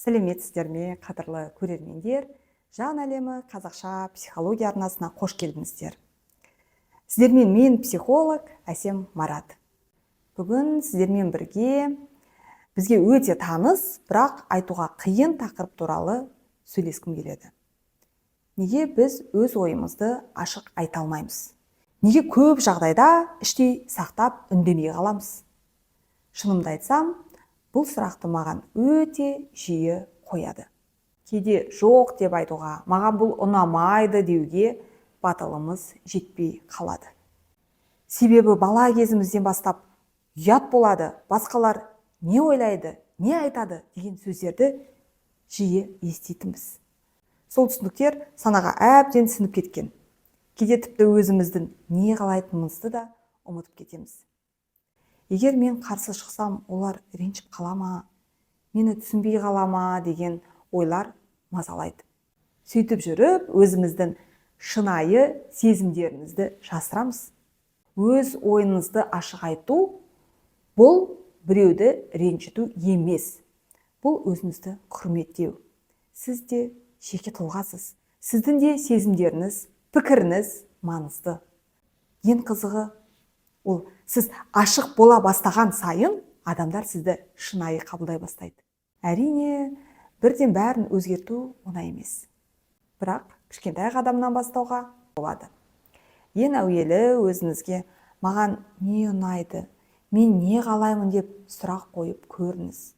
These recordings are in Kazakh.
Сәлеметсіздер ме, қадірлі көрермендер? Жан әлемі қазақша психология арнасына қош келдіңіздер. Сіздермен мен психолог Әсем Марат. Бүгін сіздермен бірге бізге өте таныс, бірақ айтуға қиын тақырып туралы сөйлескім келеді. Неге біз өз ойымызды ашық айта алмаймыз? Неге көп жағдайда іштей сақтап үндемей қаламыз? Шынымды айтсам, бұл сұрақты маған өте жиі қояды. Кейде жоқ деп айтуға, маған бұл ұнамайды деуге батылымыз жетпей қалады. Себебі бала кезімізден бастап ұят болады, басқалар не ойлайды, не айтады деген сөздерді жиі еститінбіз. Сол түсініктер санаға әбден сіңіп кеткен. Кейде тіпті өзіміздің не қалайтынымызды да ұмытып кетеміз. Егер мен қарсы шықсам, олар ренжіп қалама, мені түсінбей қалама деген ойлар мазалайды. Сөйтіп жүріп, өзіміздің шынайы сезімдерімізді жасырамыз. Өз ойыңызды ашық айту бұл біреуді ренжіту емес. Бұл өзіңізді құрметтеу. Сіз де жеке тұлғасыз. Сіздің де сезімдеріңіз, пікіріңіз маңызды. Ең қызығы, ол сіз ашық бола бастаған сайын адамдар сізді шынайы қабылдай бастайды. Әрине, бірден бәрін өзгерту оңай емес. Бірақ кішкентай қадамнан бастауға болады. Ең әуелі өзіңізге маған не ұнайды, мен не қалаймын деп сұрақ қойып көріңіз.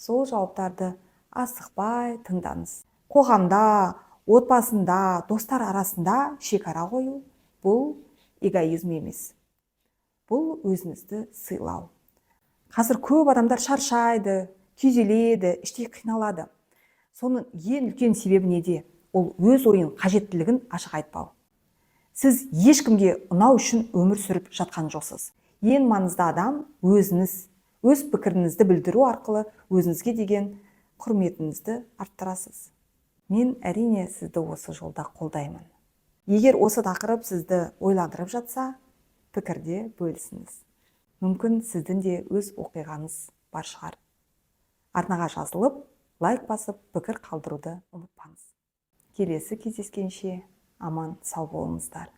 Сол жауаптарды асықпай тыңдаңыз. Қоғамда, отбасында, достар арасында шекара қою бұл эгоизм емес. Бұл өзіңізді сыйлау. Қазір көп адамдар шаршайды, күйзеледі, іштей қиналады. Соның ең үлкен себебі неде? Ол өз ойын қажеттілігін ашық айтпау. Сіз ешкімге ұнау үшін өмір сүріп жатқан жоқсыз. Ең маңызды адам өзіңіз, өз пікіріңізді білдіру арқылы өзіңізге деген құрметіңізді арттырасыз. Мен әрине сізді осы жолда қолдаймын. Егер осы тақырып сізді ойландырып жатса, пікірде бөлісіңіз. Мүмкін сіздің де өз оқиғаңыз бар шығар. Арнаға жазылып, лайк басып, пікір қалдыруды ұмытпаңыз. Келесі кездескенше аман сау болыңыздар.